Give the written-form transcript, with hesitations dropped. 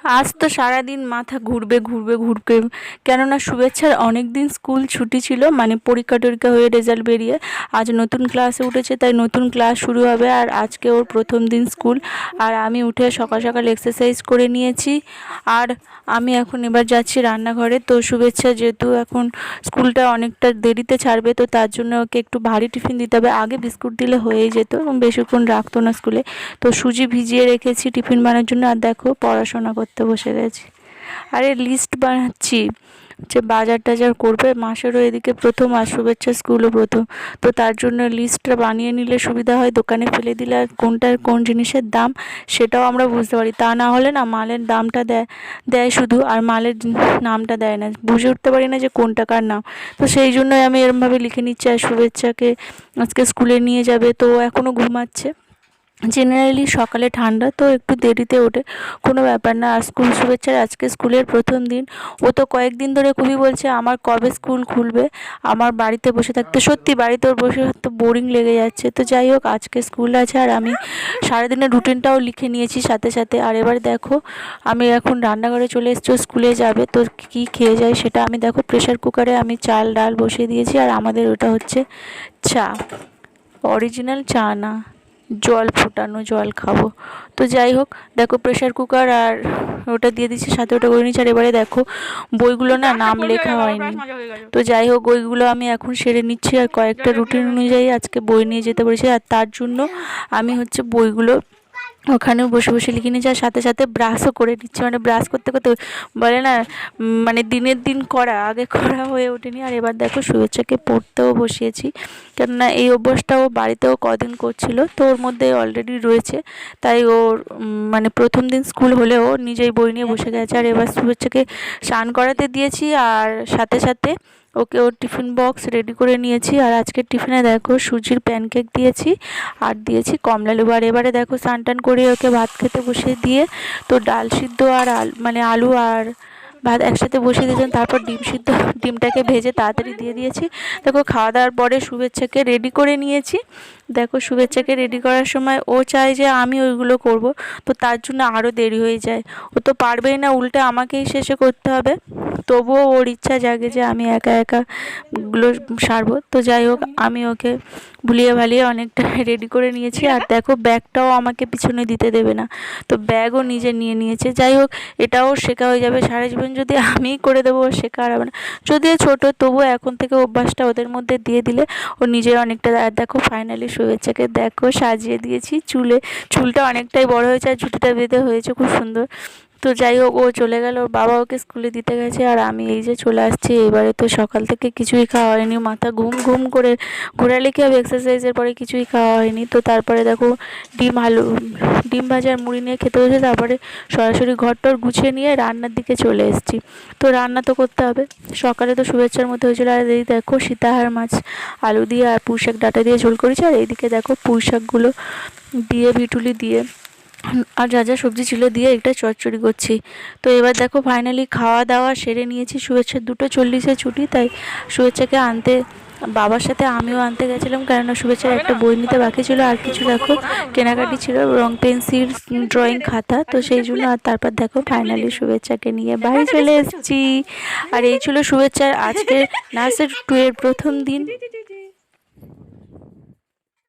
আজ তো সারাদিন মাথা ঘুরবে ঘুরবে ঘুরবে, কেননা শুভেচ্ছার অনেক দিন স্কুল ছুটি ছিল, মানে পরীক্ষা টরীক্ষা হয়ে রেজাল্ট বেরিয়ে আজ নতুন ক্লাসে উঠেছে, তাই নতুন ক্লাস শুরু হবে। আর আজকে ওর প্রথম দিন স্কুল। আর আমি উঠে সকাল সকাল এক্সারসাইজ করে নিয়েছি। আর আমি এখন এবার যাচ্ছি রান্নাঘরে। তো শুভেচ্ছা যেহেতু এখন স্কুলটা অনেকটা দেরিতে ছাড়বে, তো তার জন্য ওকে একটু ভারী টিফিন দিতে হবে। আগে বিস্কুট দিলে হয়েই যেত, বেশিক্ষণ রাখতো না স্কুলে। তো সুজি ভিজিয়ে রেখেছি টিফিন বানানোর জন্য। আর দেখো পড়াশোনা করতে বসে গেছি। আরে লিস্ট বানাচ্ছি, যে বাজার টাজার করবে, মাসেরও এদিকে প্রথম আর শুভেচ্ছা স্কুলও প্রথম। তো তার জন্য লিস্টটা বানিয়ে নিলে সুবিধা হয়, দোকানে ফেলে দিলে আর কোনটার কোন জিনিসের দাম সেটাও আমরা বুঝতে পারি। তা না হলে না মালের দামটা দেয় দেয় শুধু, আর মালের নামটা দেয় না, বুঝে উঠতে পারি না যে কোনটা কার নাম। তো সেই জন্যই আমি এরমভাবে লিখে নিচ্ছি। আর শুভেচ্ছাকে আজকে স্কুলে নিয়ে যাবে, তো ও এখনও ঘুমাচ্ছে। জেনারেলি সকালে ঠান্ডা, তো একটু দেরিতে ওঠে, কোনো ব্যাপার না। আর শুভেচ্ছার আজকে স্কুলের প্রথম দিন। ও তো কয়েকদিন ধরে খুবই বলছে আমার কবে স্কুল খুলবে, আমার বাড়িতে বসে থাকতে। সত্যি বাড়িতে ওর বসে থাকতে বোরিং লেগে যাচ্ছে। তো যাই হোক, আজকে স্কুল আছে আর আমি সারাদিনের রুটিনটাও লিখে নিয়েছি সাথে সাথে। আর এবার দেখো আমি এখন রান্নাঘরে চলে এসেছি, স্কুলে যাবে তো কী খেয়ে যায় সেটা আমি দেখো প্রেশার কুকারে আমি চাল ডাল বসিয়ে দিয়েছি। আর আমাদের ওটা হচ্ছে চা, অরিজিনাল চা না, জল ফোটানো জল খাবো। তো যাই হোক, দেখো প্রেশার কুকার আর ওটা দিয়ে দিচ্ছি, সাথে ওটা করে নিচ্ছি। আর এবারে দেখো বইগুলো না নাম লেখা হয়নি, তো যাই হোক ওইগুলো আমি এখন সেরে নিচ্ছি। আর কয়েকটা রুটিন অনুযায়ী আজকে বই নিয়ে যেতে পেরেছি, আর তার জন্য আমি হচ্ছে বইগুলো ওখানেও বসে বসে লিখে নিচ্ছি। আর সাথে সাথে ব্রাশও করে নিচ্ছি, মানে ব্রাশ করতে করতে বলে না মানে দিনের দিন করা আগে করা হয়ে ওঠেনি। আর এবার দেখো শুভেচ্ছাকে পড়তেও বসিয়েছি, কেননা এই অভ্যাসটাও বাড়িতেও কদিন করছিল, তো ওর মধ্যে অলরেডি রয়েছে। তাই ওর মানে প্রথম দিন স্কুল হলেও নিজেই বই নিয়ে বসে গেছে। আর এবার শুভেচ্ছাকে স্নান করাতে দিয়েছি, আর সাথে সাথে ওকে ওর টিফিন বক্স রেডি করে নিয়েছি। আর আজকের টিফিনে দেখো সুজির প্যানকেক দিয়েছি আর দিয়েছি কমলা লেবু। আর এবারে দেখো স্নান টান করে ওকে ভাত খেতে বসিয়ে দিয়ে, তো ডাল সিদ্ধ আর মানে আলু আর ভাত একসাথে বসিয়ে দিয়েছিলাম। তারপর ডিম সিদ্ধ, ডিমটাকে ভেজে তাড়াতাড়ি দিয়ে দিয়েছি। দেখো খাওয়া দাওয়ার পরে শুভেচ্ছাকে রেডি করে নিয়েছি। দেখো শুভেচ্ছাকে রেডি করার সময় ও চায় যে আমি ওইগুলো করব, তো তার জন্য আরও দেরি হয়ে যায়। ও তো পারবেই না, উল্টে আমাকেই শেষে করতে হবে। তবুও ওর ইচ্ছা জাগে যে আমি একা একা গুলো সারবো। তো যাই হোক, আমি ওকে ভুলিয়ে ভালিয়ে অনেকটা রেডি করে নিয়েছি। আর দেখো ব্যাগটাও আমাকে পিছনে দিতে দেবে না, তো ব্যাগও নিজে নিয়ে নিয়েছে। যাই হোক, এটাও শেখা হয়ে যাবে সারা জীবন, যদি আমিই করে দেবো ও শেখা আর হবে না। যদিও ছোটো, তবুও এখন থেকে অভ্যাসটা ওদের মধ্যে দিয়ে দিলে ও নিজের অনেকটা। আর দেখো ফাইনালি শুভেচ্ছাকে দেখো সাজিয়ে দিয়েছি, চুলটা অনেকটাই বড় হয়েছে আর ঝুঁটিটা বেঁধে হয়েছে খুব সুন্দর। তো যাই হোক, ও চলে গেল, ওর বাবা ওকে স্কুলে দিতে গেছে, আর আমি এই যে চলে আসছি। এবারে তো সকাল থেকে কিছুই খাওয়া হয়নি, মাথা ঘুম ঘুম করে ঘোরালে কি হবে, এক্সারসাইজের পরে কিছুই খাওয়া হয়নি। তো তারপরে দেখো ডিম ভাজা আর মুড়ি নিয়ে খেতে বসে, তারপরে সরাসরি ঘরটর গুছিয়ে নিয়ে রান্নার দিকে চলে এসেছি। তো রান্না তো করতে হবে, সকালে তো শুভেচ্ছার মধ্যে হয়েছিল। আর এই দেখো সীতাহার মাছ আলু দিয়ে আর পুঁই শাক ডাঁটা দিয়ে ঝোল করেছি। আর এইদিকে দেখো পুঁই শাকগুলো দিয়ে বিটুলি দিয়ে আর যা যা সবজি ছিল দিয়ে একটা চচ্চড়ি করছি। তো এবার দেখো ফাইনালি খাওয়া দাওয়া সেরে নিয়েছি। শুভেচ্ছার 2:40 ছুটি, তাই শুভেচ্ছাকে আনতে বাবার সাথে আমিও আনতে গেছিলাম, কেননা শুভেচ্ছার একটা বই নিতে বাকি ছিল, আর কিছু দেখো কেনাকাটি ছিল, রং পেন্সিল ড্রয়িং খাতা, তো সেই জন্য। আর তারপর দেখো ফাইনালি শুভেচ্ছাকে নিয়ে বাড়ি চলে এসেছি। আর এই ছিল শুভেচ্ছার আজকে নার্সারি 2 এর প্রথম দিন।